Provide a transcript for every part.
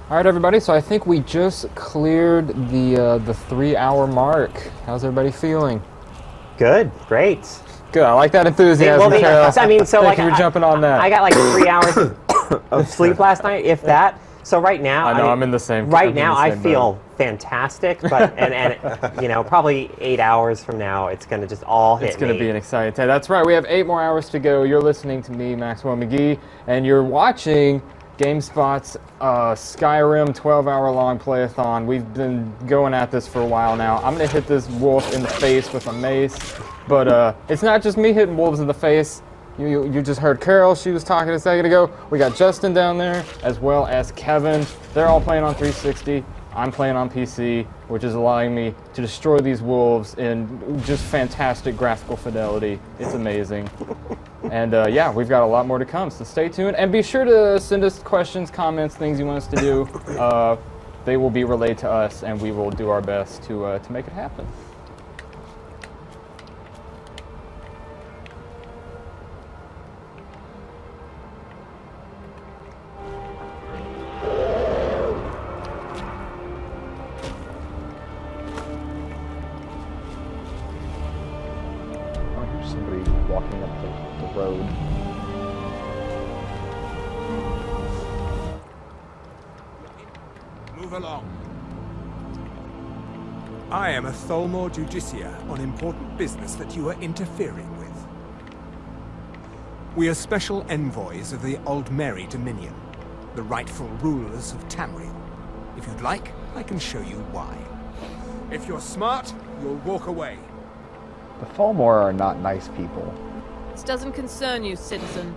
All right, everybody. So I think we just cleared the 3-hour mark. How's everybody feeling? Good, great. Good. I like that enthusiasm, Carol. I mean, so Thank like you for jumping on that. I got like 3 hours of sleep last night, if that. So right now, I know I'm in the same. Right now, I feel fantastic, but and you know, probably 8 hours from now, it's gonna just all hit me. It's gonna be an exciting time. That's right. We have 8 more hours to go. You're listening to me, Maxwell McGee, and you're watching GameSpot's Skyrim 12-hour-long playathon. We've been going at this for a while now. I'm gonna hit this wolf in the face with a mace, but it's not just me hitting wolves in the face. You just heard Carol, she was talking a second ago. We got Justin down there, as well as Kevin. They're all playing on 360. I'm playing on PC, which is allowing me to destroy these wolves in just fantastic graphical fidelity. It's amazing. And yeah, we've got a lot more to come, so stay tuned. And be sure to send us questions, comments, things you want us to do. They will be relayed to us, and we will do our best to make it happen. Somebody walking up the road. Move along. I am a Thalmor Justiciar on important business that you are interfering with. We are special envoys of the Aldmeri Dominion, the rightful rulers of Tamriel. If you'd like, I can show you why. If you're smart, you'll walk away. The Thalmor are not nice people. This doesn't concern you, citizen.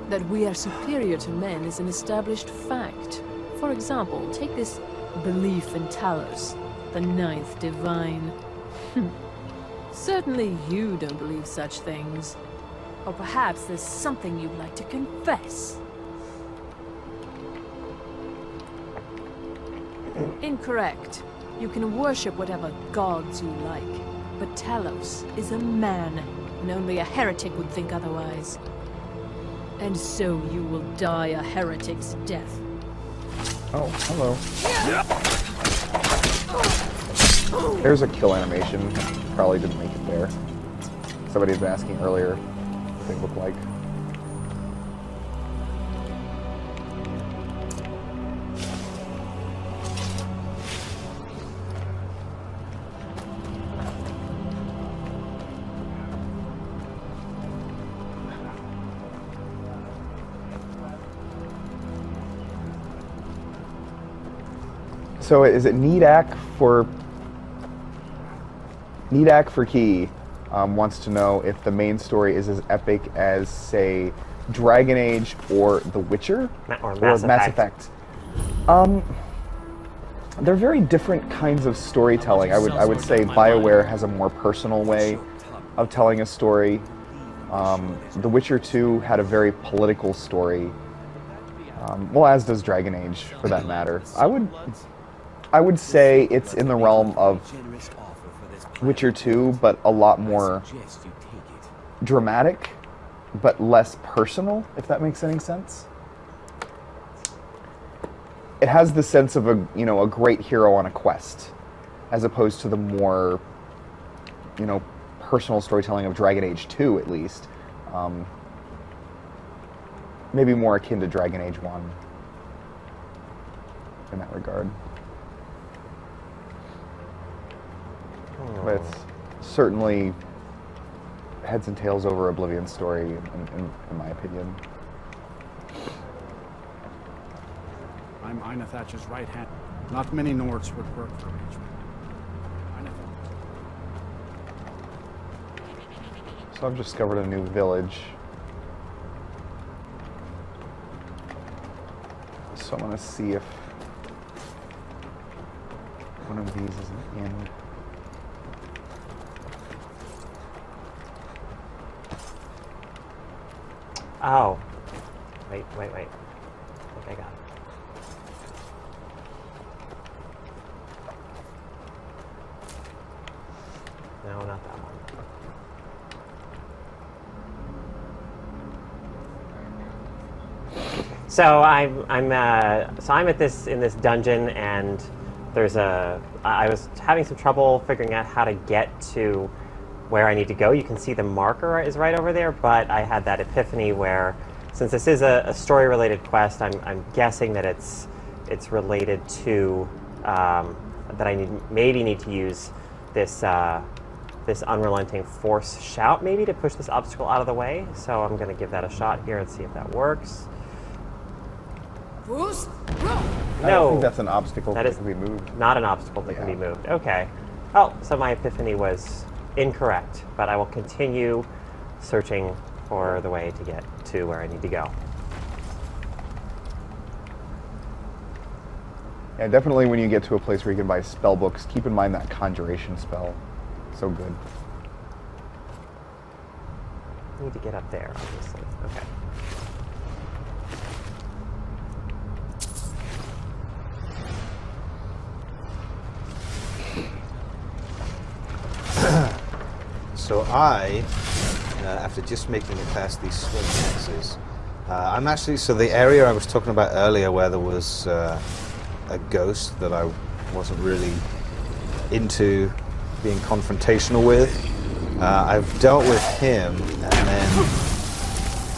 That we are superior to men is an established fact. For example, take this belief in Talos, the ninth divine. Certainly you don't believe such things. Or perhaps there's something you'd like to confess. Incorrect. You can worship whatever gods you like, but Talos is a man, and only a heretic would think otherwise. And so you will die a heretic's death. Oh, hello. There's a kill animation. Probably didn't make it there. Somebody had been asking earlier what they look like. So is it Needak for Key wants to know if the main story is as epic as, say, Dragon Age or The Witcher or Mass Effect. They're very different kinds of storytelling. I would say BioWare has a more personal way of telling a story. The Witcher 2 had a very political story. Well, as does Dragon Age, for that matter. I would say it's in the realm of Witcher 2, but a lot more dramatic, but less personal, if that makes any sense. It has the sense of a great hero on a quest, as opposed to the more, personal storytelling of Dragon Age 2, at least. Maybe more akin to Dragon Age 1 in that regard. But it's certainly heads and tails over Oblivion's story, in my opinion. I'm Ina Thatcher's right hand. Not many Nords would work for me. So I've discovered a new village. So I'm going to see if one of these is an inn. Oh. Wait. I think I got it. No, not that one. So I'm at this in this dungeon, and there's I was having some trouble figuring out how to get to where I need to go. You can see the marker is right over there, but I had that epiphany where, since this is a story-related quest, I'm guessing that it's related to that I maybe need to use this this unrelenting force shout maybe to push this obstacle out of the way. So I'm going to give that a shot here and see if that works. I don't think that's an obstacle that can be moved. Not an obstacle that can be moved. Okay. Oh, so my epiphany was incorrect, but I will continue searching for the way to get to where I need to go. Yeah, definitely when you get to a place where you can buy spell books, keep in mind that conjuration spell. So good. I need to get up there, obviously. Okay. So I, after just making it past these swing axes, I'm actually, so the area I was talking about earlier where there was a ghost that I wasn't really into being confrontational with, I've dealt with him, and then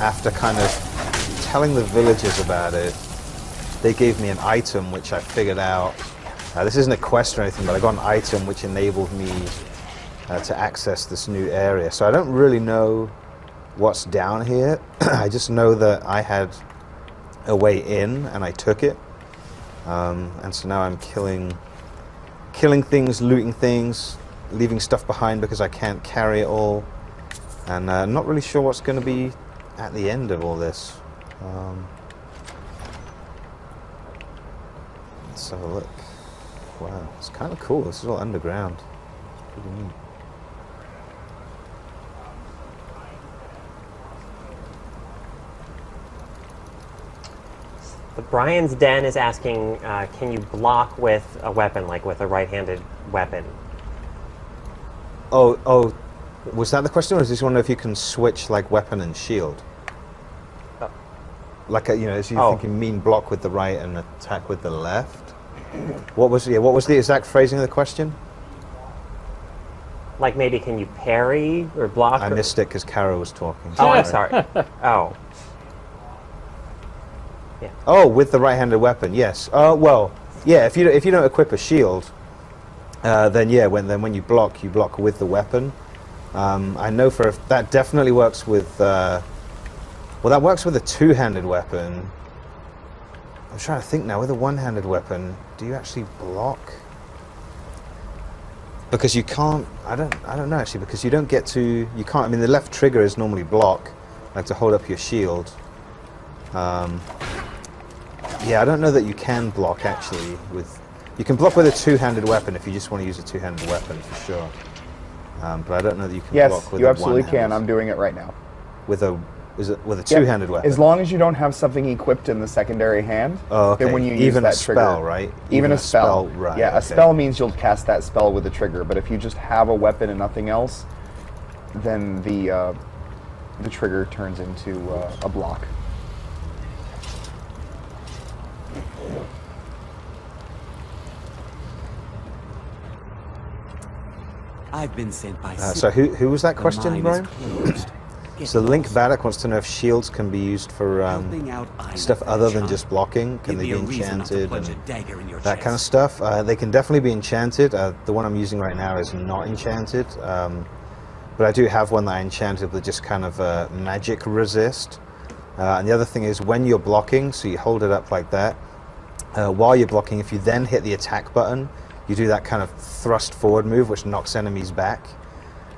after kind of telling the villagers about it, they gave me an item which I figured out, this isn't a quest or anything, but I got an item which enabled me to access this new area. So I don't really know what's down here. I just know that I had a way in and I took it. And so now I'm killing things, looting things, leaving stuff behind because I can't carry it all. And not really sure what's going to be at the end of all this. Let's have a look. Wow, it's kind of cool. This is all underground. Pretty neat. The Brian's Den is asking, can you block with a weapon, like with a right-handed weapon? Oh, was that the question, or does he want to know if you can switch like weapon and shield? Like as you think you mean block with the right and attack with the left? What was the exact phrasing of the question? Like maybe can you parry or block? I missed it because Kara was talking. Oh, I'm sorry. Oh. Yeah. Oh, with the right-handed weapon, yes. Well, yeah. If you don't equip a shield, then yeah, when you block with the weapon. I know that definitely works with. Well, that works with a two-handed weapon. I'm trying to think now. With a one-handed weapon, do you actually block? Because you can't. I don't know actually. Because you don't get to. You can't. I mean, the left trigger is normally block, like to hold up your shield. Yeah, I don't know that you can block actually with. You can block with a two-handed weapon if you just want to use a two-handed weapon for sure. But I don't know that you can block with a one-handed. Yes, you absolutely can. I'm doing it right now. With a two-handed weapon. As long as you don't have something equipped in the secondary hand. Oh, okay. Then when you even use that trigger, spell, right? Even a spell, right? Yeah, okay. A spell means you'll cast that spell with a trigger. But if you just have a weapon and nothing else, then the trigger turns into a block. I've been sent by. So who was that question, Brian? So Link Baddock wants to know if shields can be used for stuff other than just blocking. Can they be enchanted and that kind of stuff? They can definitely be enchanted. The one I'm using right now is not enchanted, but I do have one that I enchanted with just kind of magic resist. And the other thing is when you're blocking, so you hold it up like that. While you're blocking, if you then hit the attack button, you do that kind of thrust forward move, which knocks enemies back.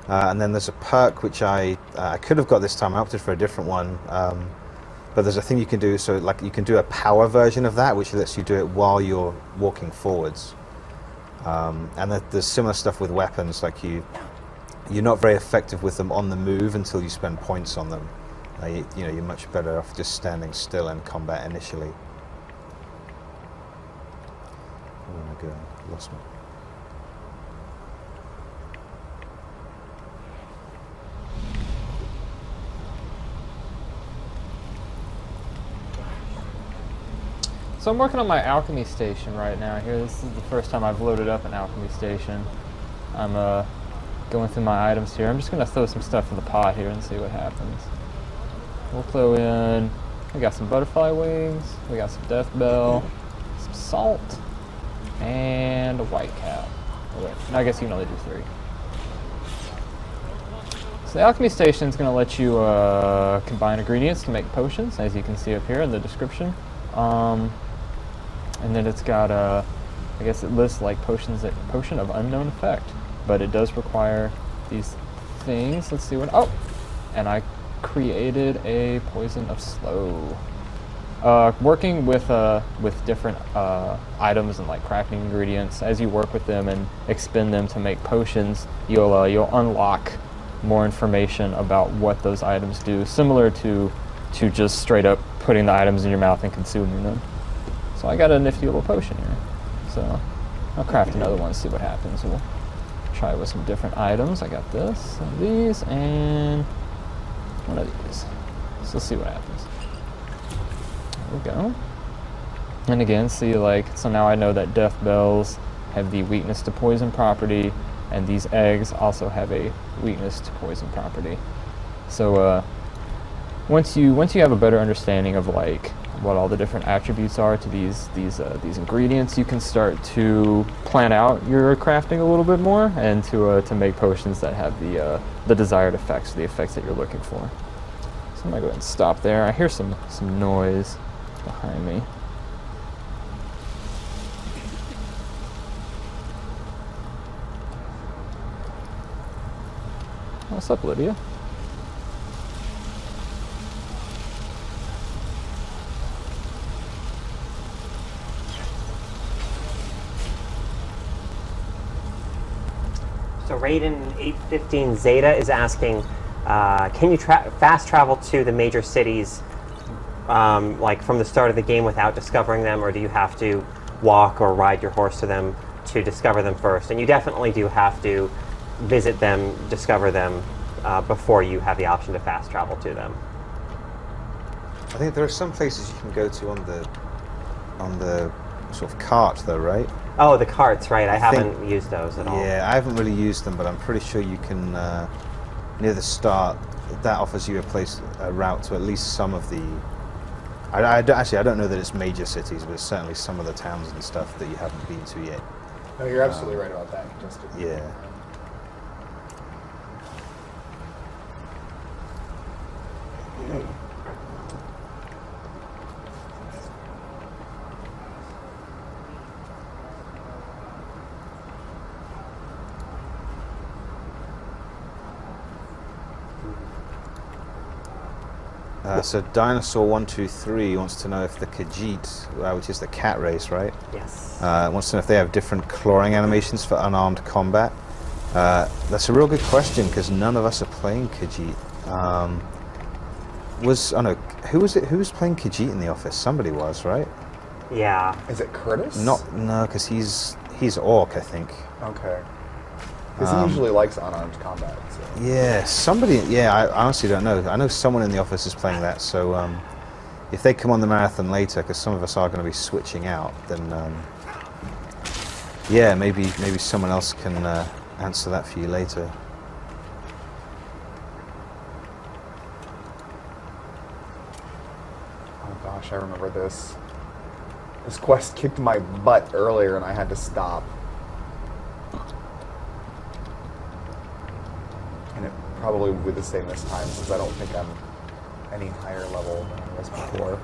And then there's a perk which I could have got this time. I opted for a different one, but there's a thing you can do. So like you can do a power version of that, which lets you do it while you're walking forwards. And there's similar stuff with weapons. Like you're not very effective with them on the move until you spend points on them. You're much better off just standing still in combat initially. Where am I going? Lost me. So I'm working on my alchemy station right now here. This is the first time I've loaded up an alchemy station. I'm going through my items here. I'm just going to throw some stuff in the pot here and see what happens. We'll throw in, we got some butterfly wings, we got some death bell, some salt, and a white cap. Oh, wait, I guess you can only do 3. So the alchemy station is going to let you combine ingredients to make potions, as you can see up here in the description. And then it's got I guess it lists like potion of unknown effect, but it does require these things. Let's see what. Oh, and I created a poison of slow. Working with different items and like crafting ingredients, as you work with them and expend them to make potions, you'll unlock more information about what those items do, similar to just straight up putting the items in your mouth and consuming them. So I got a nifty little potion here. So I'll craft another one, see what happens. We'll try with some different items. I got this, and these, and one of these. So let's see what happens. There we go. And again, see, like, so now I know that death bells have the weakness to poison property, and these eggs also have a weakness to poison property. So once you have a better understanding of like what all the different attributes are to these ingredients, you can start to plan out your crafting a little bit more and to make potions that have the desired effects, the effects that you're looking for. So I'm gonna go ahead and stop there. I hear some noise behind me. What's up, Lydia? So Raiden 815 Zeta is asking, can you fast travel to the major cities like from the start of the game without discovering them, or do you have to walk or ride your horse to them to discover them first? And you definitely do have to visit them, discover them, before you have the option to fast travel to them. I think there are some places you can go to on the sort of cart though, right? Oh, the carts, right. I haven't used those at all. Yeah, I haven't really used them, but I'm pretty sure you can, near the start, that offers you a route to at least some of the... Actually, I don't know that it's major cities, but it's certainly some of the towns and stuff that you haven't been to yet. No, you're absolutely right about that. Yeah. So Dinosaur123 wants to know if the Khajiit, which is the cat race, right? Yes. Wants to know if they have different clawing animations for unarmed combat. That's a real good question because none of us are playing Khajiit. Who was it? Who was playing Khajiit in the office? Somebody was, right? Yeah. Is it Curtis? No, because he's orc, I think. Okay. Because he usually likes unarmed combat. So. Yeah, somebody. Yeah, I honestly don't know. I know someone in the office is playing that. So if they come on the marathon later, because some of us are going to be switching out, then yeah, maybe someone else can answer that for you later. Oh gosh, I remember this. This quest kicked my butt earlier, and I had to stop. And it probably will be the same this time, since I don't think I'm any higher level than I was before.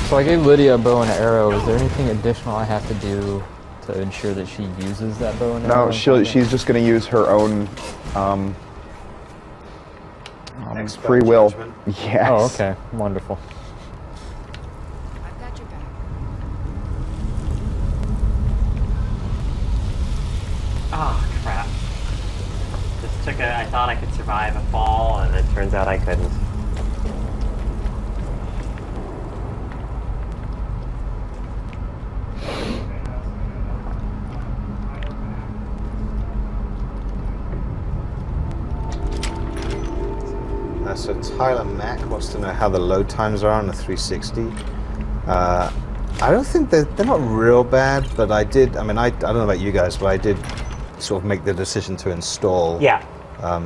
So I gave Lydia a bow and an arrow. Is there anything additional I have to do to ensure that she uses that bow and arrow? No, she's just going to use her own free will. Judgment. Yes. Oh, okay. Wonderful. I've got your back. Ah, crap. I thought I could survive a fall, and it turns out I couldn't. So Tyler Mack wants to know how the load times are on the 360. I don't think they're not real bad, but I mean, I don't know about you guys, but I did sort of make the decision to install. Yeah.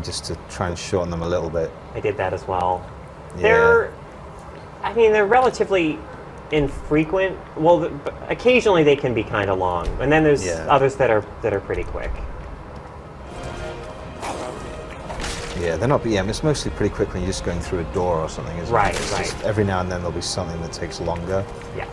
Just to try and shorten them a little bit. I did that as well. Yeah. They're relatively infrequent. Well, occasionally they can be kind of long, and then there's others that are pretty quick. Yeah, they're not. Yeah, it's mostly pretty quick when you're just going through a door or something, isn't Right, it? It's right. just every now and then there'll be something that takes longer. Yeah.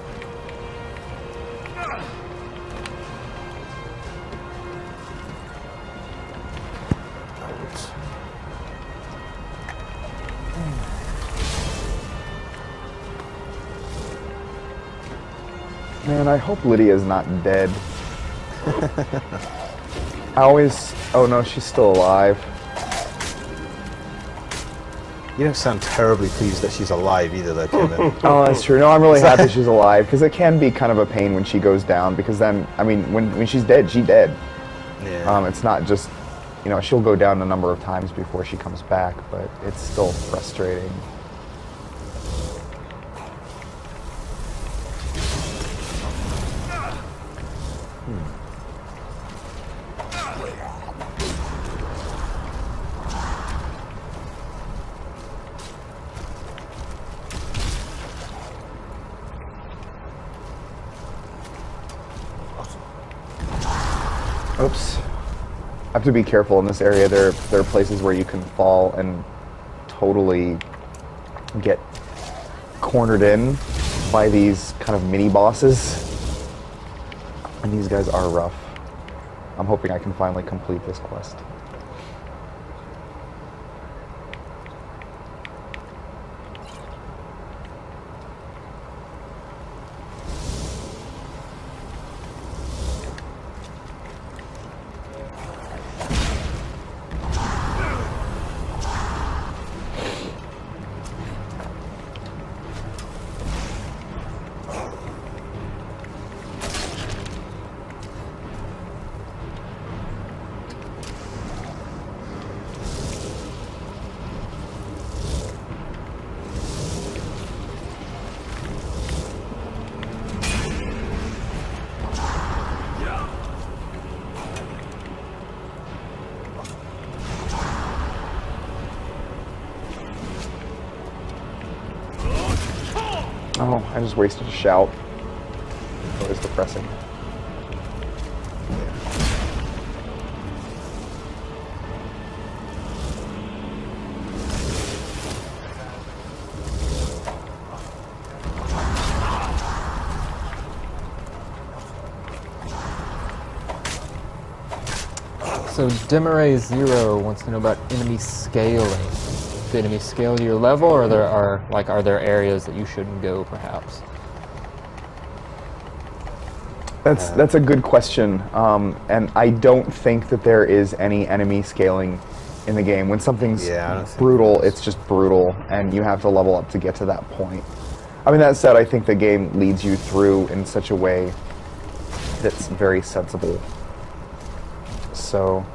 Man, I hope Lydia's not dead. Oh no, she's still alive. You don't sound terribly pleased that she's alive either, though, Kevin. Oh, that's true. No, I'm really happy she's alive, because it can be kind of a pain when she goes down, because then, I mean, when she's dead, she's dead. Yeah. It's not just, she'll go down a number of times before she comes back, but it's still frustrating. Oops. I have to be careful in this area. There are places where you can fall and totally get cornered in by these kind of mini bosses. And these guys are rough. I'm hoping I can finally complete this quest. Oh, I just wasted a shout. That was depressing. So Demaray Zero wants to know about enemy scaling. Do enemies scale to your level, or are there areas that you shouldn't go, perhaps? That's a good question, and I don't think that there is any enemy scaling in the game. When something's brutal, it's just brutal, and you have to level up to get to that point. I mean, that said, I think the game leads you through in such a way that's very sensible. So...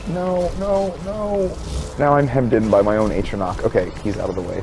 No, no, no! Now I'm hemmed in by my own Atronach. Okay, he's out of the way.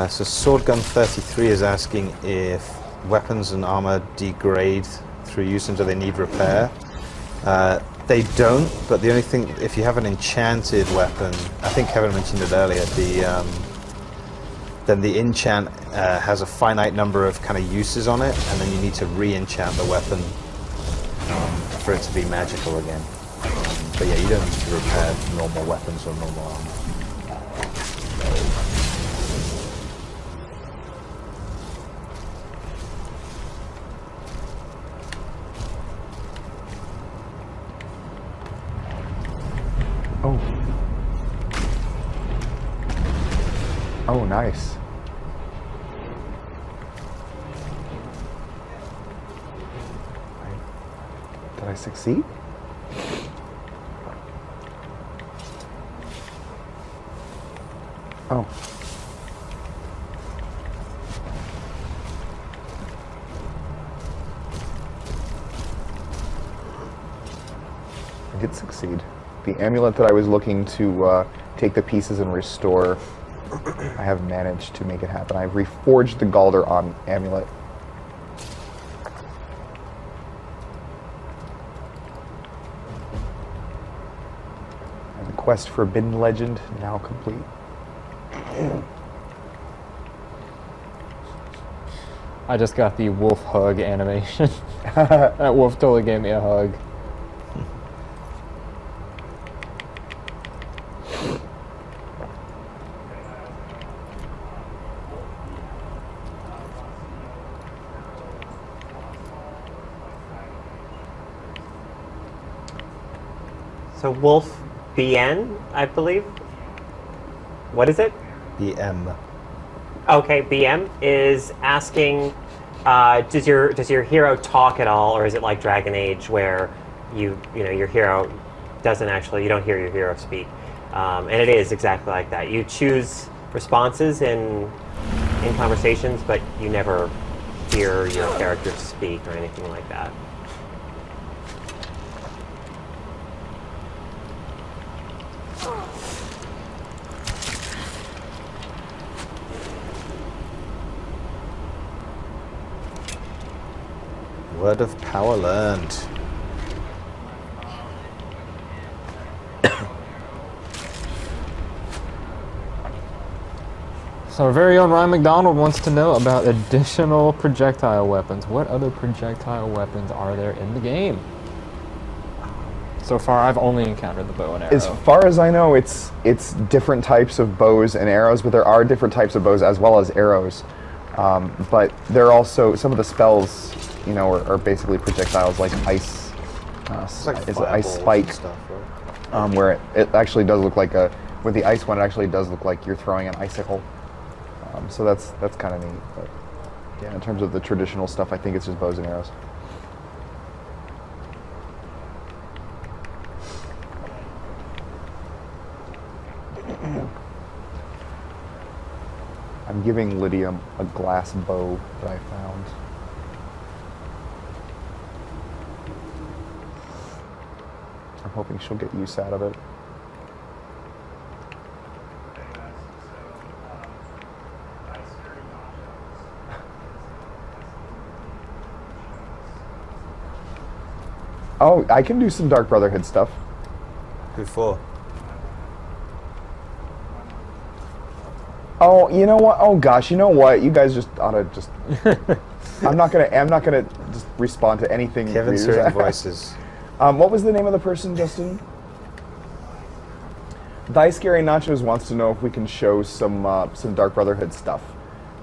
So Swordgun 33 is asking if weapons and armor degrade through use and do they need repair. They don't, but the only thing, if you have an enchanted weapon, I think Kevin mentioned it earlier, then the enchant has a finite number of kind of uses on it, and then you need to re-enchant the weapon for it to be magical again. But yeah, you don't need to repair normal weapons or normal armor. Oh. Oh, nice. Did I succeed? Oh. I did succeed. The amulet that I was looking to take the pieces and restore, I have managed to make it happen. I've reforged the Galder-on amulet. And the quest for Forbidden Legend now complete. I just got the wolf hug animation. That wolf totally gave me a hug. So Wolf BN, I believe. What is it? BM. Okay, BM is asking, does your hero talk at all, or is it like Dragon Age where you know your hero doesn't actually, you don't hear your hero speak? And it is exactly like that. You choose responses in conversations, but you never hear your character speak or anything like that. Word of power learned. So our very own Ryan McDonald wants to know about additional projectile weapons. What other projectile weapons are there in the game? So far, I've only encountered the bow and arrow. As far as I know, it's different types of bows and arrows, but there are different types of bows as well as arrows. But there are also some of the spells, you know, are basically projectiles like ice. Is it ice spike? Stuff, right? Where it actually does look like with the ice one, it actually does look like you're throwing an icicle. So that's kind of neat. But yeah, in terms of the traditional stuff, I think it's just bows and arrows. I'm giving Lydia a glass bow that I found. I'm hoping she'll get use out of it. Oh, I can do some Dark Brotherhood stuff. Who for? Oh, you know what? Oh gosh, you know what? You guys just ought to just. I'm not gonna just respond to anything. Kevin's hearing voices. What was the name of the person, Justin? Thy Scary Nachos wants to know if we can show some Dark Brotherhood stuff,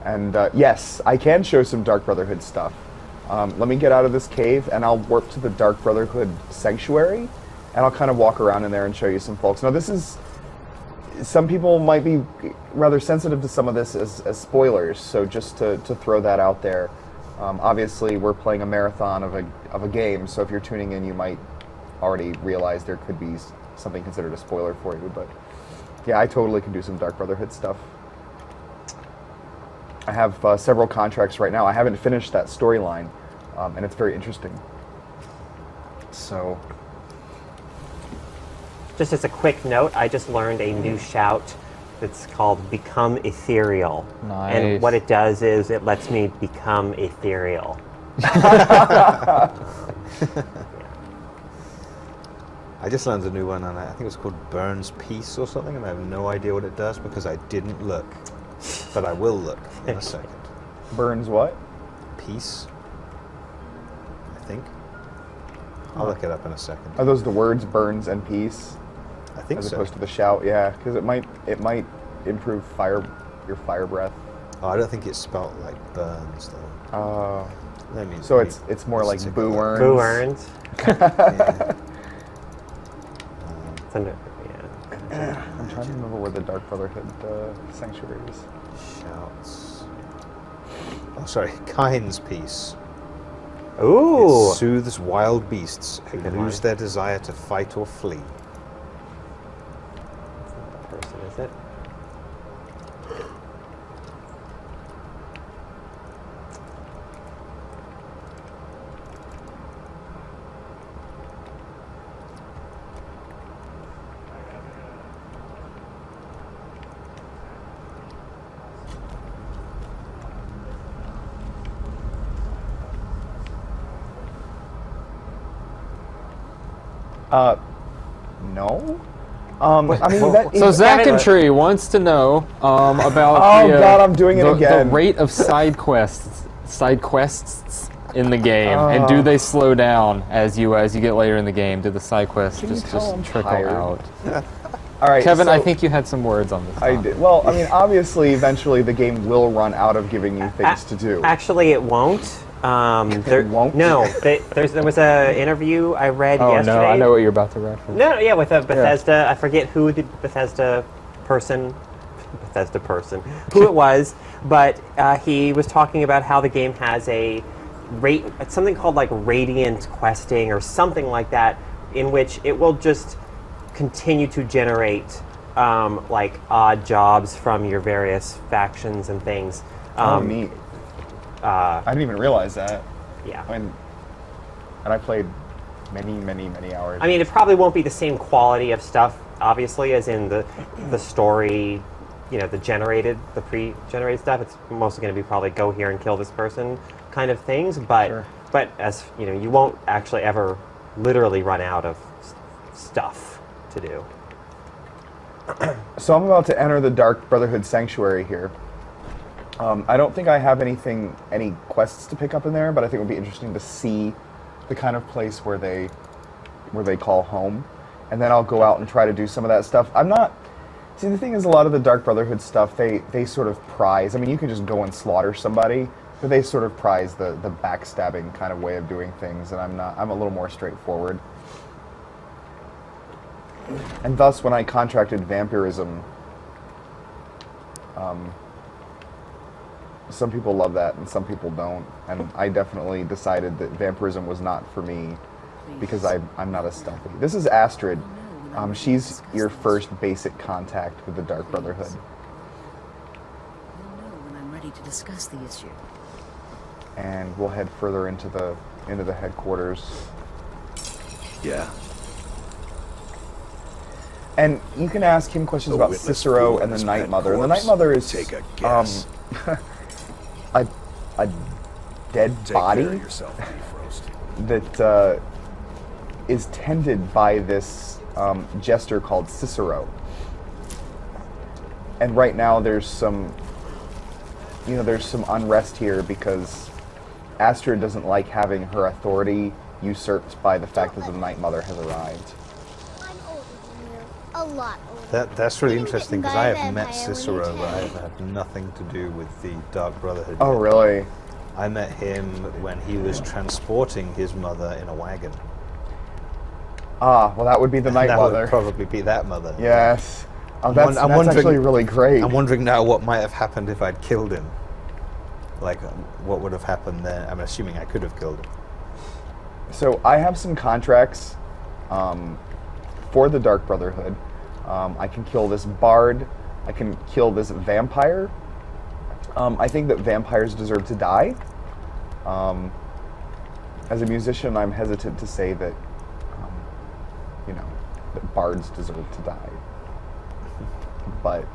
and yes, I can show some Dark Brotherhood stuff. Let me get out of this cave, and I'll warp to the Dark Brotherhood Sanctuary, and I'll kind of walk around in there and show you some folks. Now, this is. Some people might be rather sensitive to some of this as spoilers, so just to throw that out there. Obviously, we're playing a marathon of a game, so if you're tuning in, you might already realize there could be something considered a spoiler for you. But yeah, I totally can do some Dark Brotherhood stuff. I have several contracts right now. I haven't finished that storyline, and it's very interesting. So. Just as a quick note, I just learned a new shout that's called Become Ethereal. Nice. And what it does is it lets me become ethereal. I just learned a new one, and I think it was called Burns Peace or something, and I have no idea what it does because I didn't look. But I will look in a second. Burns what? Peace, I think. I'll look it up in a second. Are those the words burns and peace? I think as so. opposed to the shout, yeah, because it might improve your fire breath. Oh, I don't think it's spelled like burns though. So it's more like boo earns. Boo earns. Yeah. It's under, yeah. I'm trying to remember where the Dark Brotherhood sanctuary is. Shouts. Oh, sorry. Kind's Peace. Ooh. It soothes wild beasts who Good lose one. their desire to fight or flee. It's not that person, is it? No. I mean, that So is- Zach and Tree wants to know about Oh, God, I'm doing it again. the rate of side quests in the game, and do they slow down as you get later in the game? Do the side quests Can you just tell I'm trickle tired? out? All right, Kevin, so I think you had some words on this. I did. Well, I mean, obviously, eventually, the game will run out of giving you things to do. Actually, it won't. There won't? No, there was an interview I read Oh yesterday. no, I know what you're about to reference. No, yeah, with a Bethesda. I forget who the Bethesda person, who it was, but he was talking about how the game has it's something called like radiant questing or something like that, in which it will just continue to generate like odd jobs from your various factions and things. Oh, neat. I didn't even realize that. Yeah. And I played many, many, many hours. I mean, it probably won't be the same quality of stuff, obviously, as in the story, the pre-generated stuff. It's mostly going to be probably go here and kill this person kind of things. But Sure. but as you won't actually ever literally run out of stuff to do. So I'm about to enter the Dark Brotherhood Sanctuary here. I don't think I have any quests to pick up in there, but I think it would be interesting to see the kind of place where they call home, and then I'll go out and try to do some of that stuff. See, the thing is, a lot of the Dark Brotherhood stuff, they sort of prize. I mean, you can just go and slaughter somebody, but they sort of prize the backstabbing kind of way of doing things, and I'm a little more straightforward. And thus, when I contracted vampirism, some people love that and some people don't, and I definitely decided that vampirism was not for me because I'm not as stealthy. This is Astrid. She's your first basic contact with the Dark Brotherhood. You'll know when I'm ready to discuss the issue. And we'll head further into the headquarters. Yeah. And you can ask him questions about Cicero and the Night Mother. And the Night Mother is Take a guess. a dead body that is tended by this jester called Cicero. And right now there's some unrest here because Astrid doesn't like having her authority usurped by the fact that the Night Mother has arrived. I'm older than you. A lot older. That's really Been interesting bitten because I by a have met vampire when Cicero, you're but I 10. have had nothing to do with the Dark Brotherhood. Oh, yet. really? I met him when he was transporting his mother in a wagon. Ah, well, that would be the Night that Mother. would probably be that mother. Yes. Oh, that's I'm actually wondering- really great. I'm wondering now what might have happened if I'd killed him. Like, what would have happened then? I'm assuming I could have killed him. So I have some contracts for the Dark Brotherhood. I can kill this bard. I can kill this vampire. I think that vampires deserve to die. As a musician, I'm hesitant to say that, that bards deserve to die. But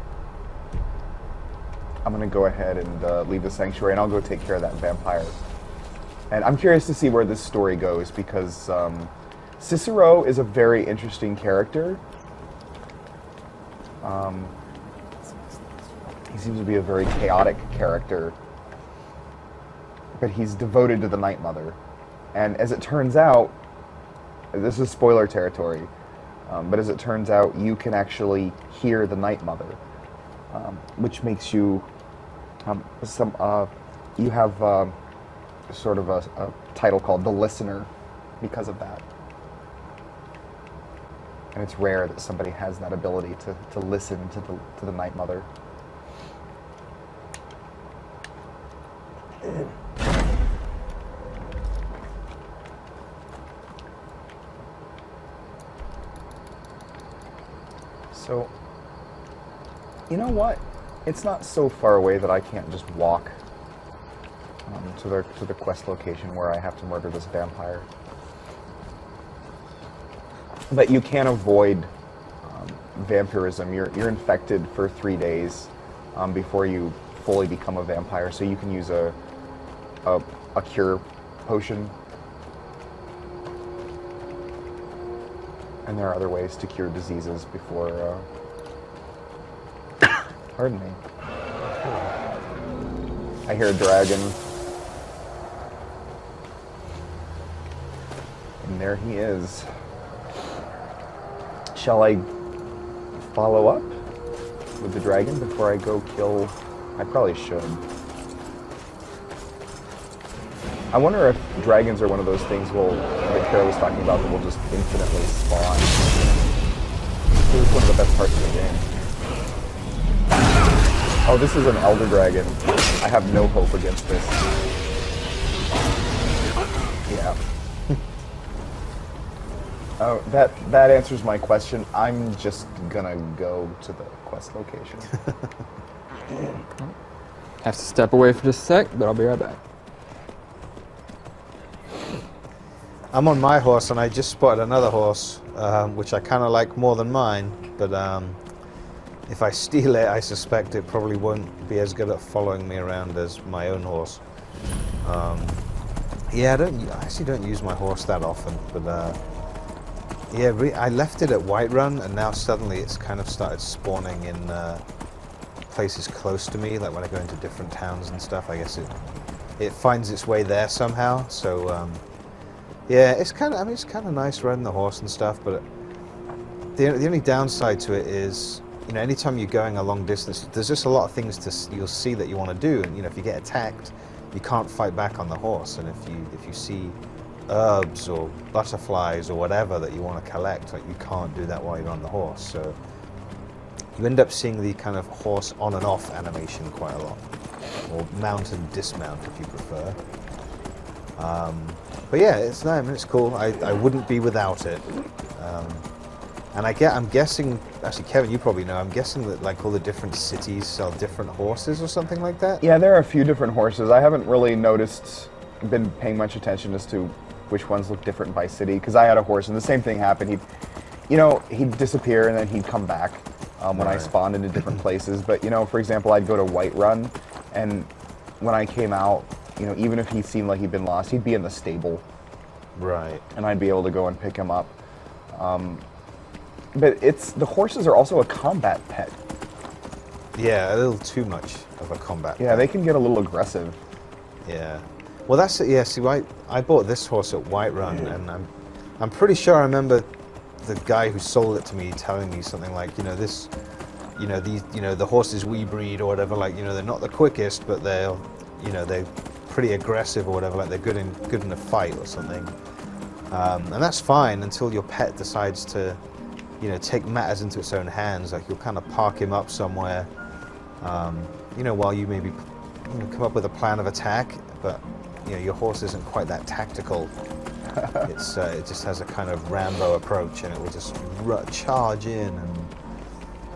I'm going to go ahead and leave the sanctuary, and I'll go take care of that vampire. And I'm curious to see where this story goes, because Cicero is a very interesting character. He seems to be a very chaotic character, but he's devoted to the Night Mother. And as it turns out, this is spoiler territory, but as it turns out, you can actually hear the Night Mother, which makes you you have sort of a title called the Listener because of that. And it's rare that somebody has that ability to listen to the Night Mother. So, you know what? It's not so far away that I can't just walk to the quest location where I have to murder this vampire. But you can avoid vampirism. You're infected for 3 days before you fully become a vampire, so you can use a cure potion. And there are other ways to cure diseases before... Pardon me. I hear a dragon. And there he is. Shall I follow up with the dragon before I go kill... I probably should. I wonder if dragons are one of those things that Kara was talking about that will just infinitely spawn. This is one of the best parts of the game. Oh, this is an elder dragon. I have no hope against this. Yeah. Oh, that answers my question. I'm just gonna go to the quest location. Have to step away for just a sec, but I'll be right back. I'm on my horse, and I just spotted another horse, which I kind of like more than mine, but if I steal it, I suspect it probably won't be as good at following me around as my own horse. Yeah, I actually don't use my horse that often, but yeah, I left it at Whiterun, and now suddenly it's kind of started spawning in places close to me, like when I go into different towns and stuff. I guess it finds its way there somehow. So yeah, it's kind of nice riding the horse and stuff, but the only downside to it is, you know, anytime you're going a long distance, there's just a lot of things you'll see that you want to do, and you know, if you get attacked, you can't fight back on the horse, and if you see herbs or butterflies or whatever that you want to collect, like, you can't do that while you're on the horse. So you end up seeing the kind of horse on and off animation quite a lot, or mount and dismount if you prefer. But yeah, it's cool. I wouldn't be without it. And I'm guessing, actually Kevin, you probably know, I'm guessing that like all the different cities sell different horses or something like that? Yeah, there are a few different horses. I haven't really been paying much attention as to which ones look different by city, because I had a horse and the same thing happened. He'd disappear and then he'd come back when I spawned into different places. But, you know, for example, I'd go to Whiterun, and when I came out, you know, even if he seemed like he'd been lost, he'd be in the stable. Right. And I'd be able to go and pick him up. But the horses are also a combat pet. Yeah, a little too much of a combat pet. They can get a little aggressive. Yeah. Well, that's it. Yeah, see, I bought this horse at Whiterun, and I'm pretty sure I remember the guy who sold it to me telling me something like, you know, the horses we breed or whatever, like, you know, they're not the quickest, but they're pretty aggressive or whatever, like they're good in a fight or something. And that's fine until your pet decides to, you know, take matters into its own hands. Like, you'll kind of park him up somewhere, you know, while you maybe, you know, come up with a plan of attack, but, you know, your horse isn't quite that tactical. It just has a kind of Rambo approach, and it will just charge in. And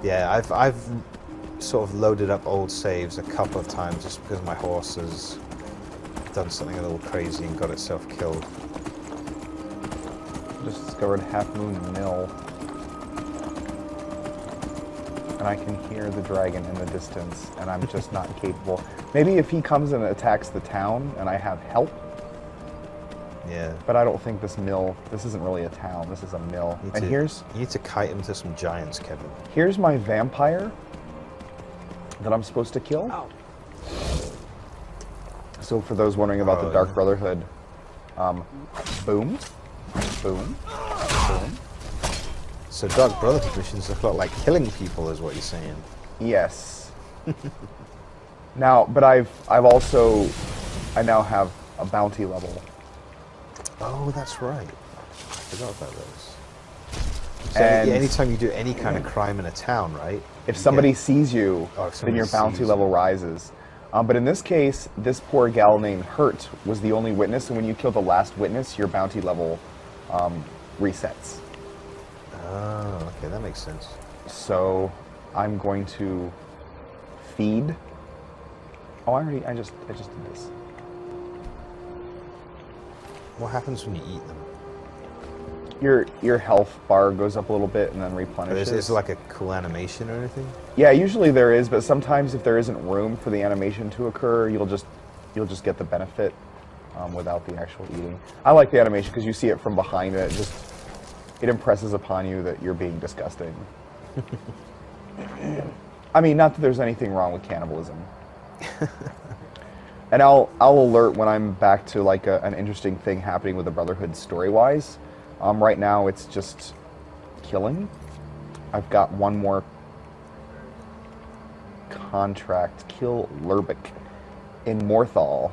yeah, I've sort of loaded up old saves a couple of times just because my horse has done something a little crazy and got itself killed. Just discovered Half Moon Mill, and I can hear the dragon in the distance, and I'm just not capable. Maybe if he comes and attacks the town and I have help, Yeah. But I don't think this mill, this isn't really a town, this is a mill. And here's... You need to kite him to some giants, Kevin. Here's my vampire that I'm supposed to kill. Oh. So for those wondering about the Dark Brotherhood, boom, boom, boom. So Dark Brotherhood missions look like killing people, is what you're saying? Yes. Now, but I now have a bounty level. Oh, that's right. I forgot about those. So And anytime you do any kind of crime in a town, right? if somebody sees you, then your bounty level rises. But in this case, this poor gal named Hurt was the only witness, and when you kill the last witness, your bounty level resets. Oh, okay, that makes sense. So I'm going to feed. Oh, I just did this. What happens when you eat them? Your health bar goes up a little bit and then replenishes. Is it like a cool animation or anything? Yeah, usually there is, but sometimes if there isn't room for the animation to occur, you'll just get the benefit without the actual eating. I like the animation because you see it from behind and it impresses upon you that you're being disgusting. I mean, not that there's anything wrong with cannibalism. And I'll alert when I'm back to like an interesting thing happening with the Brotherhood story-wise. Right now it's just killing. I've got one more contract, kill Lurbic in Morthal.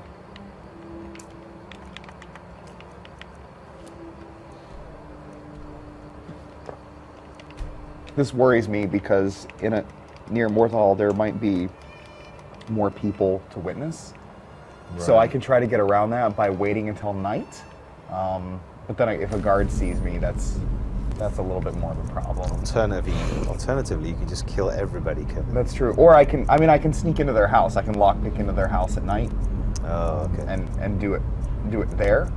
This worries me because near Morthal there might be more people to witness. Right. So I can try to get around that by waiting until night. But then if a guard sees me, that's a little bit more of a problem. Alternatively, you can just kill everybody, Kevin. That's true. Or I can sneak into their house. I can lockpick into their house at night. Oh, okay. And do it there,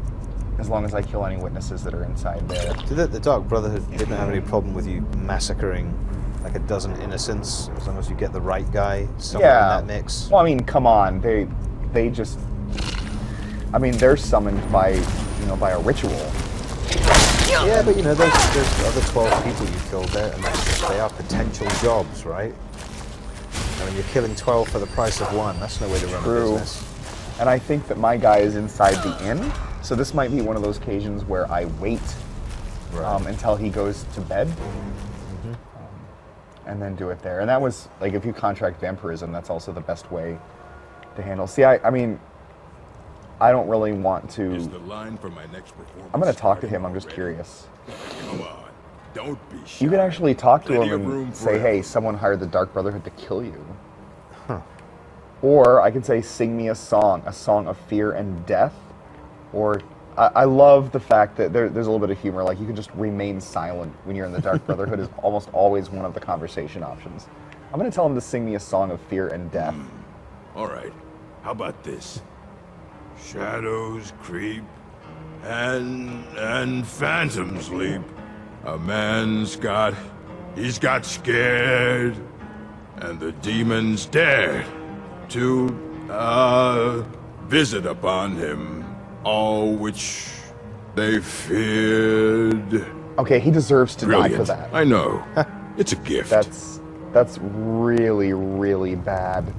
as long as I kill any witnesses that are inside there. The Dark Brotherhood didn't have any problem with you massacring like a dozen innocents, as long as you get the right guy somewhere in that mix. Well, I mean, come on, they just, I mean, they're summoned by a ritual. Yeah, but there's other 12 people you killed there, and they are potential jobs, right? I mean, you're killing 12 for the price of one. That's no way to run a business. And I think that my guy is inside the inn, so this might be one of those occasions where I wait until he goes to bed, and then do it there. And that was, like, if you contract vampirism, that's also the best way to handle. See, I mean, I don't really want to... Is the line for my next performance? I'm going to talk to him, I'm just curious. Come on, don't be shy. You can actually talk to Plenty him of room and for say, hey, someone hired the Dark Brotherhood to kill you. Huh. Or I can say, sing me a song of fear and death. Or, I love the fact that there's a little bit of humor, like you can just remain silent when you're in the Dark Brotherhood is almost always one of the conversation options. I'm going to tell him to sing me a song of fear and death. All right, how about this? Shadows creep, and phantoms leap. A man's got scared, and the demons dared to visit upon him all which they feared. Okay, he deserves to die for that. I know. It's a gift. That's really, really bad.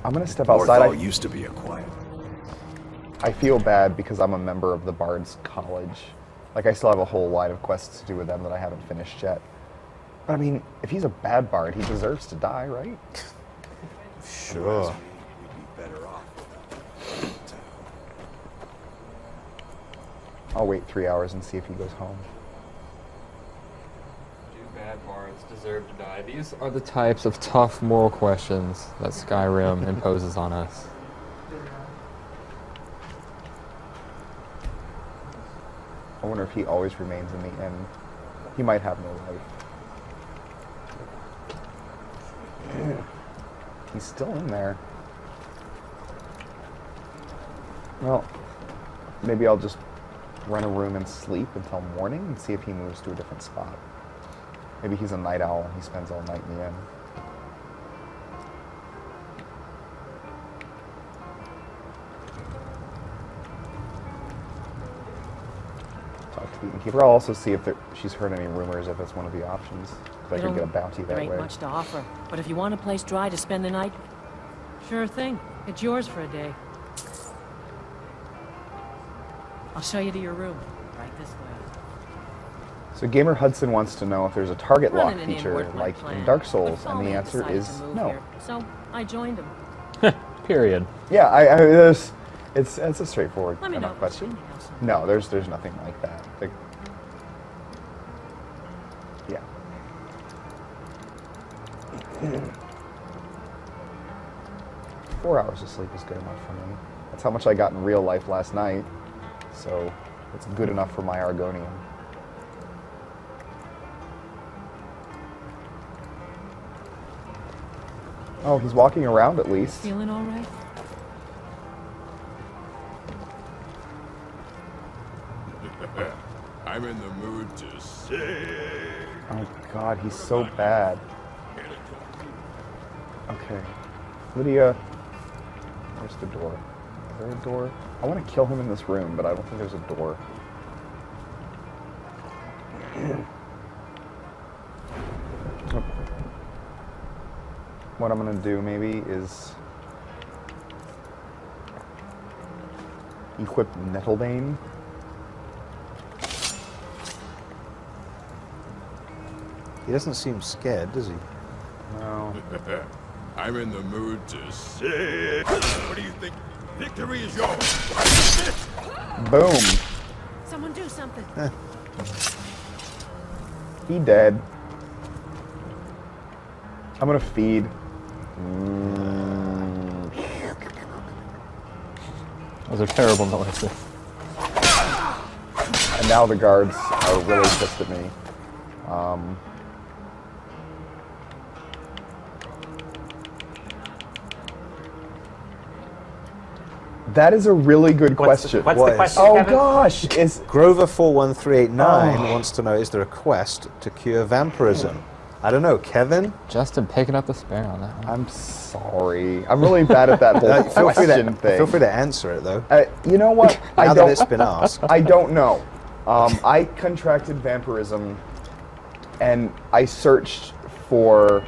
I'm gonna step outside. Morthal used to be a quiet. I feel bad because I'm a member of the Bard's College. Like, I still have a whole line of quests to do with them that I haven't finished yet. But I mean, if he's a bad bard, he deserves to die, right? Sure. I'll wait 3 hours and see if he goes home. Do bad bards deserve to die? These are the types of tough moral questions that Skyrim imposes on us. I wonder if he always remains in the inn. He might have no life. He's still in there. Well, maybe I'll just rent a room and sleep until morning and see if he moves to a different spot. Maybe he's a night owl and he spends all night in the inn. Talk to the innkeeper. I'll also see if she's heard any rumors, if it's one of the options. If I could get a bounty There that ain't way. much to offer, but if you want a place dry to spend the night, sure thing. It's yours for a day. I'll show you to your room. Right this way. So Gamer Hudson wants to know if there's a target lock Running an feature inward like plan, in Dark but Souls, and the Thalmor answer decided is to move no. here, so I joined him. Period. Yeah, it's a straightforward Let me kind know of if question. anything else on No, there's nothing like that. Yeah. 4 hours of sleep is good enough for me. That's how much I got in real life last night, so it's good enough for my Argonian. Oh, he's walking around at least. Feeling all right? I'm in the mood to sing. Oh god, he's so bad. Okay. Lydia, where's the door? Is there a door? I want to kill him in this room, but I don't think there's a door. What I'm gonna do maybe is equip Nettlebane. He doesn't seem scared, does he? No. I'm in the mood to sing. What do you think? Victory is yours. Boom. Someone do something. He dead. I'm gonna feed. Those are terrible noises. And now the guards are really pissed at me. That is a really good question. What's the question, Oh Kevin? gosh, is Grover41389 wants to know: is there a quest to cure vampirism? I don't know, Kevin. Justin picking up the spare on that one. I'm sorry. I'm really bad at that whole question thing. Feel free to answer it though. You know what? Now that it's been asked. I don't know. I contracted vampirism, and I searched for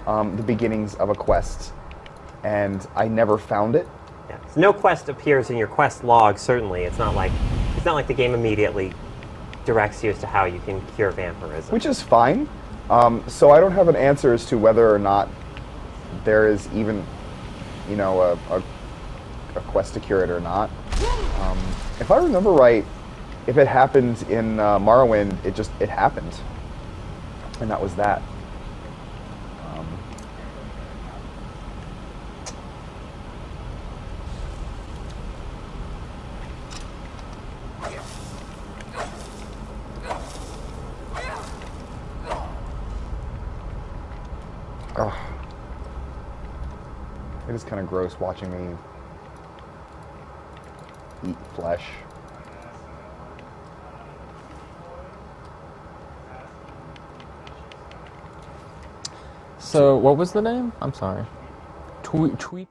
the beginnings of a quest, and I never found it. Yeah. So no quest appears in your quest log. Certainly, it's not like the game immediately directs you as to how you can cure vampirism. Which is fine. So I don't have an answer as to whether or not there is even, a quest to cure it or not. If I remember right, if it happened in Morrowind, it happened, and that was that. It is kind of gross watching me eat flesh. So, what was the name? I'm sorry. Tweepy?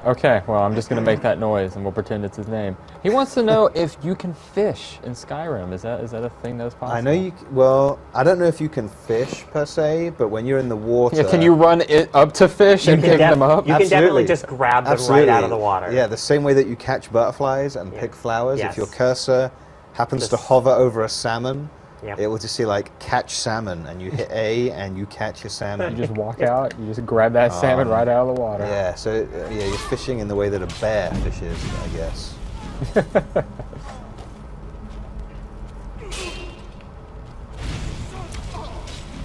Okay, well, I'm just going to make that noise and we'll pretend it's his name. He wants to know if you can fish in Skyrim. Is that a thing that's possible? I know you. Well, I don't know if you can fish per se, but when you're in the water, Yeah, can you run it up to fish and pick them up? You can definitely just grab them right out of the water. Yeah, the same way that you catch butterflies and pick flowers. Yes. If your cursor happens to hover over a salmon, Yep. it will just say like catch salmon, and you hit A and you catch your salmon. You just walk out, you just grab that salmon right out of the water. Yeah, so yeah, you're fishing in the way that a bear fishes, I guess.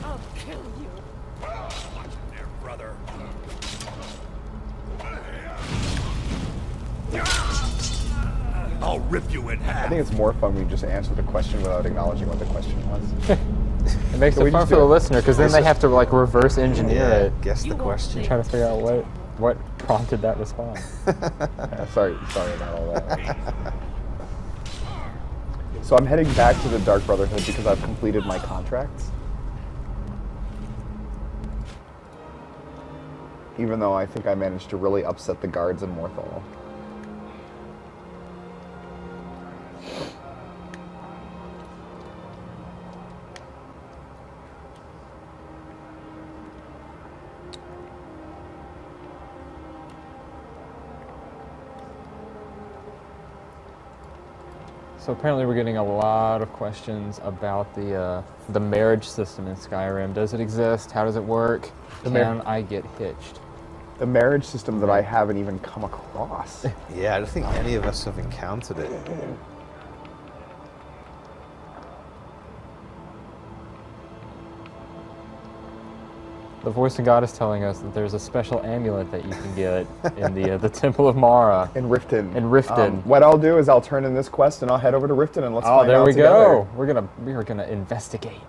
I'll kill you. There, brother. I'll rip you in half. I think it's more fun when you just answer the question without acknowledging what the question was. It makes So it we fun just for do the it. listener, because then they have to like reverse engineer it. Guess the question. Try to figure out what prompted that response. Sorry about all that. So I'm heading back to the Dark Brotherhood because I've completed my contracts. Even though I think I managed to really upset the guards in Morthal. So apparently we're getting a lot of questions about the marriage system in Skyrim. Does it exist? How does it work? Can I get hitched? The marriage system that I haven't even come across. Yeah, I don't think any of us have encountered it. The voice of God is telling us that there's a special amulet that you can get in the Temple of Mara. In Riften. In Riften. What I'll do is I'll turn in this quest and I'll head over to Riften and let's find out there we together. go. We are gonna investigate.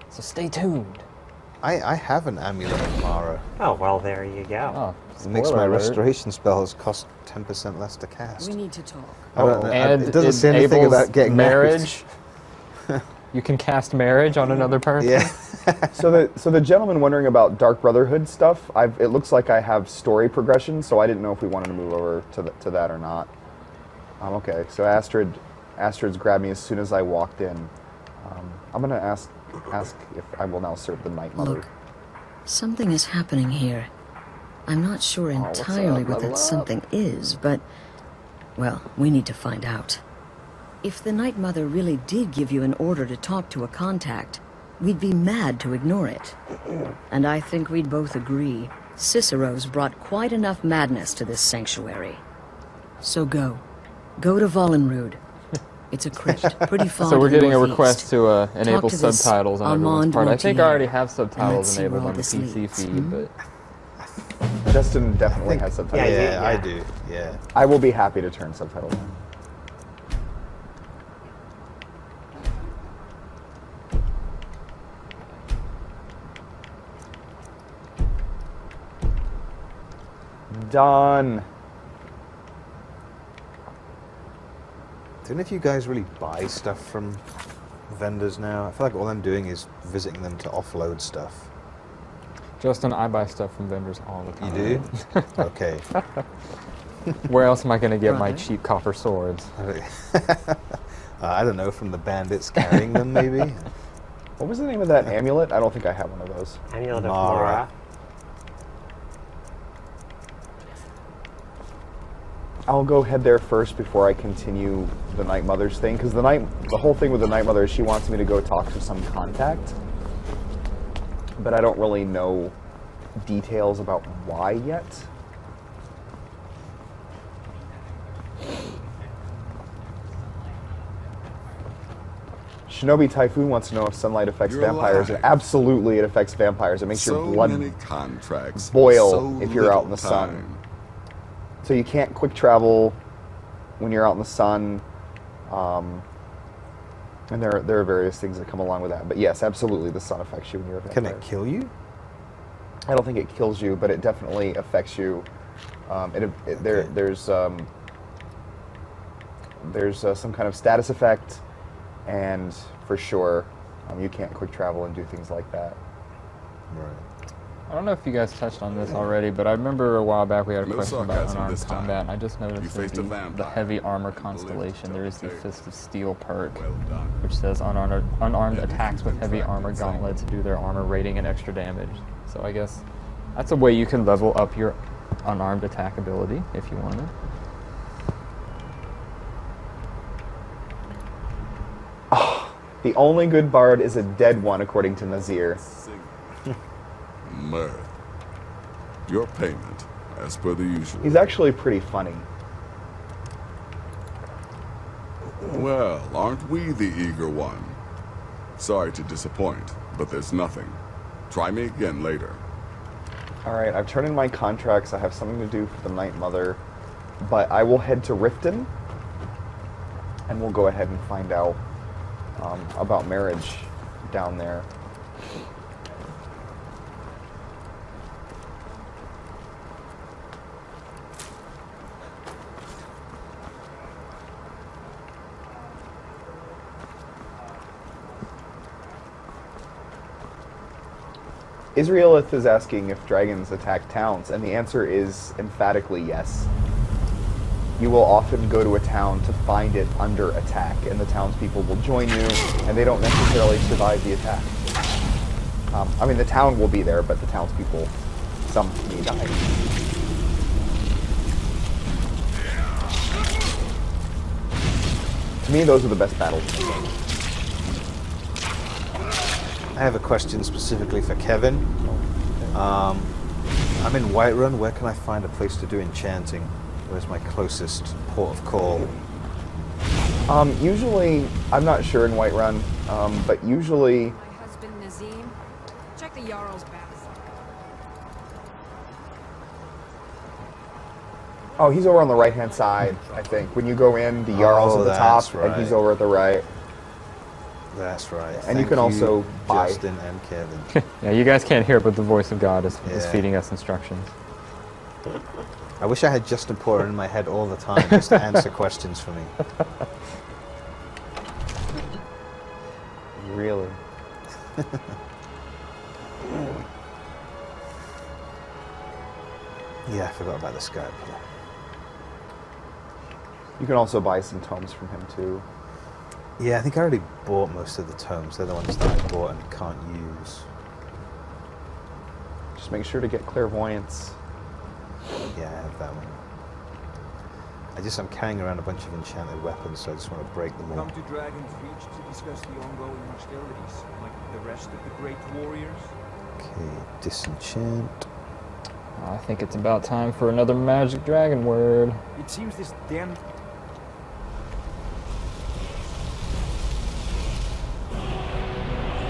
So stay tuned. I have an amulet of Mara. Oh, well, there you go. It makes my restoration spells cost 10% less to cast. We need to talk. And it doesn't say anything about getting marriage. You can cast marriage on another person. Yeah. So the gentleman wondering about Dark Brotherhood stuff, it looks like I have story progression, so I didn't know if we wanted to move over to that or not. Okay, so Astrid's grabbed me as soon as I walked in. I'm gonna ask if I will now serve the Night Mother. Look, something is happening here. I'm not sure entirely what that something is, but, well, we need to find out. If the Night Mother really did give you an order to talk to a contact, we'd be mad to ignore it. And I think we'd both agree, Cicero's brought quite enough madness to this sanctuary. So go. Go to Vollenrud. It's a crypt, pretty far So we're to the getting a northeast. request to enable Talk to this subtitles on everyone's part. I think I Mortier, already have and subtitles let's see enabled where on the this PC leads, feed, but... Justin definitely has subtitles. Yeah, I do. Yeah. I will be happy to turn subtitles on. Done. Don't know if you guys really buy stuff from vendors now. I feel like all I'm doing is visiting them to offload stuff. Justin, I buy stuff from vendors all the time. You do? Okay. Where else am I going to get my cheap copper swords? I don't know, from the bandits carrying them, maybe? What was the name of that amulet? I don't think I have one of those. Amulet of Mara. I'll go head there first before I continue the Night Mother's thing, because the whole thing with the Night Mother is she wants me to go talk to some contact, but I don't really know details about why yet. Shinobi Typhoon wants to know if sunlight affects vampires, and absolutely it affects vampires. It makes your blood boil if you're out in the sun. So you can't quick travel when you're out in the sun, and there are various things that come along with that. But yes, absolutely, the sun affects you when you're a vampire. Can it kill you? I don't think it kills you, but it definitely affects you. There's some kind of status effect, and for sure, you can't quick travel and do things like that. Right. I don't know if you guys touched on this already, but I remember a while back we had a question about unarmed combat, and I just noticed in the heavy armor constellation there is the Fist of Steel perk, which says unarmed attacks with heavy armor gauntlets do their armor rating and extra damage. So I guess that's a way you can level up your unarmed attack ability if you wanted. Oh, the only good bard is a dead one, according to Nazir. Mirth. Your payment, as per the usual. He's actually pretty funny. Well, aren't we the eager one? Sorry to disappoint, but there's nothing. Try me again later. Alright, I've turned in my contracts. I have something to do for the Night Mother, but I will head to Riften, and we'll go ahead and find out about marriage down there. Israelith is asking if dragons attack towns, and the answer is emphatically yes. You will often go to a town to find it under attack, and the townspeople will join you, and they don't necessarily survive the attack. I mean, the town will be there, but the townspeople, some may die. To me, those are the best battles in the game. I have a question specifically for Kevin. I'm in Whiterun. Where can I find a place to do enchanting? Where's my closest port of call? Usually, I'm not sure in Whiterun, but usually... My husband Nazim, check the Jarl's bath. Oh, he's over on the right-hand side, I think. When you go in, the Jarl's at the top, and he's over at the right. That's right. And you can also buy... Justin and Kevin. Yeah, you guys can't hear it, but the voice of God is feeding us instructions. I wish I had Justin Porter in my head all the time just to answer questions for me. Really? Yeah, I forgot about the Skype. You can also buy some tomes from him, too. Yeah, I think I already bought most of the tomes. They're the ones that I bought and can't use. Just make sure to get clairvoyance. Yeah, I have that one. I'm carrying around a bunch of enchanted weapons, so I just want to break them all. Come to Dragon's Reach to discuss the ongoing hostilities, like the rest of the great warriors. Okay, disenchant. I think it's about time for another magic dragon word. It seems this damn...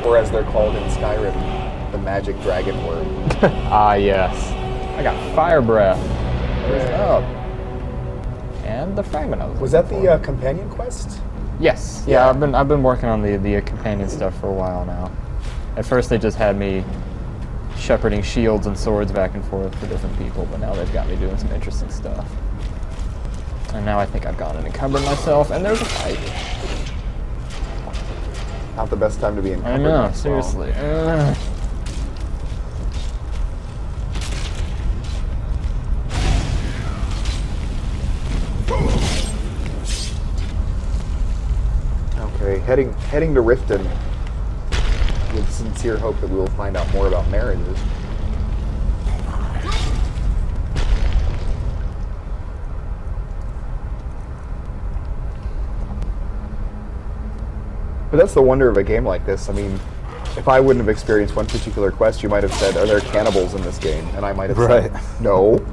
Or as they're called in Skyrim, the magic dragon word. Ah, yes. I got fire breath. Where's it up? And the fragment of it. Was that the companion quest? Yes. Yeah, I've been working on the companion stuff for a while now. At first they just had me shepherding shields and swords back and forth for different people, but now they've got me doing some interesting stuff. And now I think I've gone and encumbered myself, and there's a fight. Not the best time to be encumbered. I know, seriously. Okay, heading to Riften with sincere hope that we will find out more about marriages. But that's the wonder of a game like this. I mean, if I wouldn't have experienced one particular quest, you might have said, "Are there cannibals in this game?" And I might have said, "No."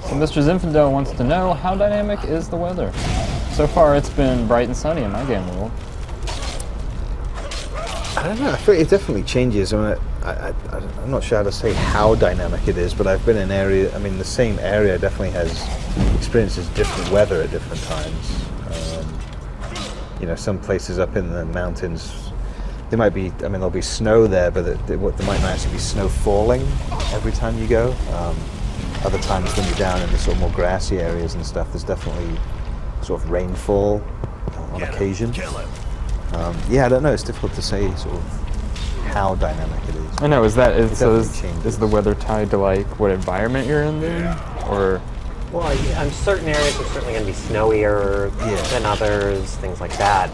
So Mr. Zinfandel wants to know, how dynamic is the weather? So far it's been bright and sunny in my game world. I don't know, I feel it definitely changes. I'm not sure how to say how dynamic it is, but I've been in the same area definitely experiences different weather at different times. Some places up in the mountains, there'll be snow there, but there might not actually be snow falling every time you go. Other times when you're down in the sort of more grassy areas and stuff, there's definitely sort of rainfall on occasion. Yeah, I don't know. It's difficult to say sort of how dynamic it is. I know. Is the weather tied to like what environment you're in then, or? Well, on certain areas are certainly going to be snowier than others, things like that.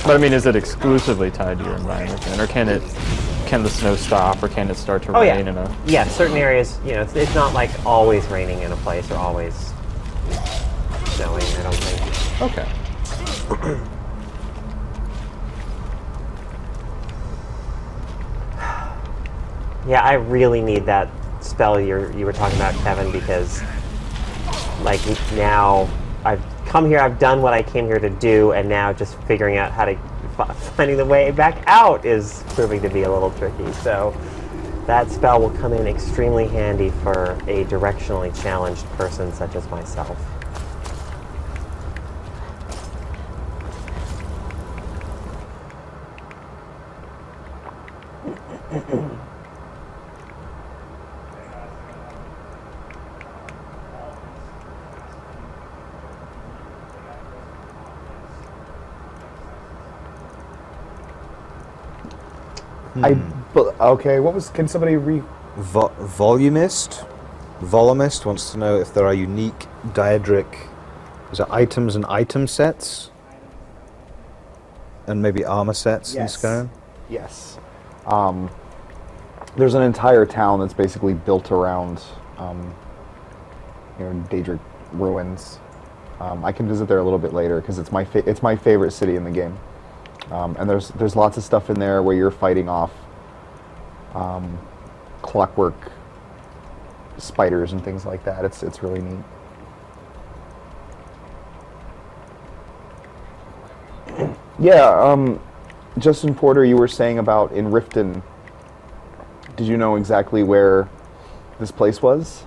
But I mean, is it exclusively tied to your environment then, or can the snow stop, or can it start to rain in a? Yeah, certain areas. It's not like always raining in a place or always snowing. I don't think. Okay. Yeah, I really need that spell you were talking about, Kevin, because like now I've come here, I've done what I came here to do, and now just figuring out how to finding the way back out is proving to be a little tricky. So that spell will come in extremely handy for a directionally challenged person such as myself. Okay, can somebody Volumist wants to know if there are unique Daedric items and item sets. And maybe armor sets in Skyrim? Yes. There's an entire town that's basically built around, Daedric ruins. I can visit there a little bit later because it's my favorite city in the game. And there's lots of stuff in there where you're fighting off clockwork spiders and things like that. It's really neat. Yeah, Justin Porter, you were saying about in Riften. Did you know exactly where this place was?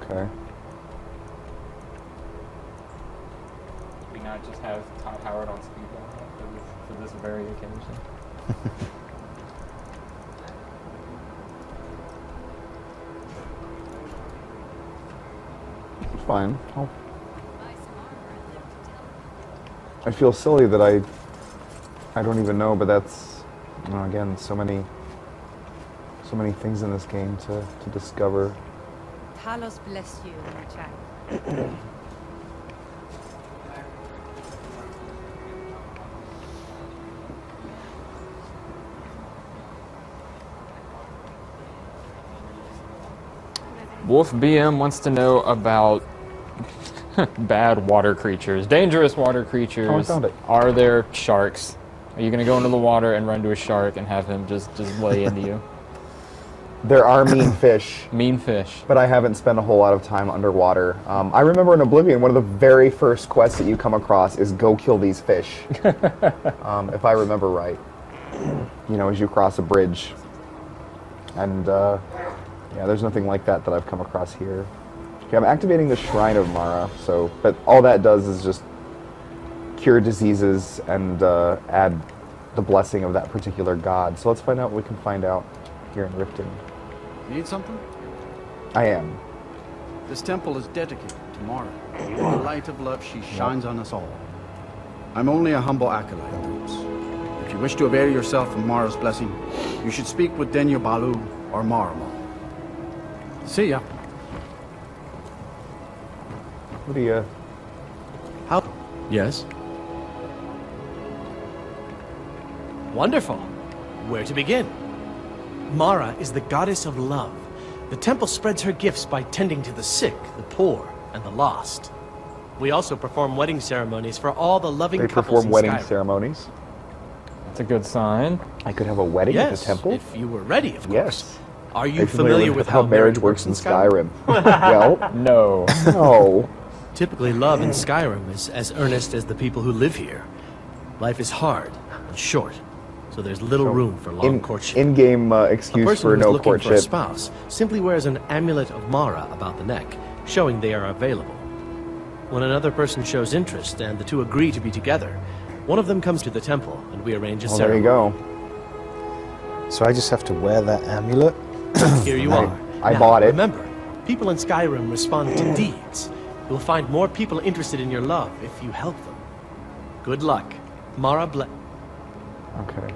Okay. We not just have Todd Howard on speed dial for this very occasion. It's fine. I feel silly that I don't even know, but that's, again, so many things in this game to discover. Talos bless you, my child. Wolf BM wants to know about bad water creatures, dangerous water creatures. Oh, I found it. Are there sharks? Are you going to go into the water and run to a shark and have him just lay into you? There are mean fish. Mean fish. But I haven't spent a whole lot of time underwater. I remember in Oblivion, one of the very first quests that you come across is go kill these fish. If I remember right. As you cross a bridge. And, yeah, there's nothing like that I've come across here. Okay, I'm activating the Shrine of Mara, but all that does is just cure diseases and add the blessing of that particular god. So let's find out what we can find out here in Riften. Need something? I am. This temple is dedicated to Mara. In the light of love, she shines on us all. I'm only a humble acolyte, Thoops. If you wish to avail yourself of Mara's blessing, you should speak with Denya Balu or Maramo. See ya. What do you... How? Yes? Wonderful. Where to begin? Mara is the goddess of love. The temple spreads her gifts by tending to the sick, the poor, and the lost. We also perform wedding ceremonies for all the loving couples perform in wedding Skyrim. Ceremonies? That's a good sign. I could have a wedding at the temple? If you were ready, of course. Yes. Are you familiar with how marriage works in Skyrim? Well, no. No. Typically, love in Skyrim is as earnest as the people who live here. Life is hard and short, so there's little room for long courtship. In-game A excuse person for who's no looking courtship. for a spouse simply wears an amulet of Mara about the neck, showing they are available. When another person shows interest and the two agree to be together, one of them comes to the temple and we arrange a Well, ceremony. there you go. So I just have to wear that amulet? Here you are. I Now, bought it. Remember, people in Skyrim respond to deeds. You'll find more people interested in your love if you help them. Good luck. Mara bless. Okay.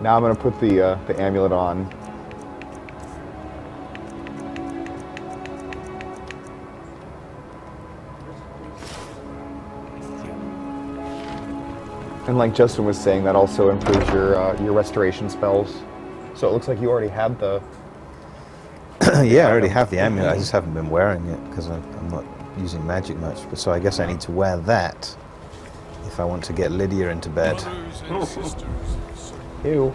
Now I'm going to put the amulet on. And like Justin was saying, that also improves your restoration spells. So it looks like you already had the... Yeah, I already have the amulet. I just haven't been wearing it because I'm not using magic much. But so I guess I need to wear that if I want to get Lydia into bed. Ew.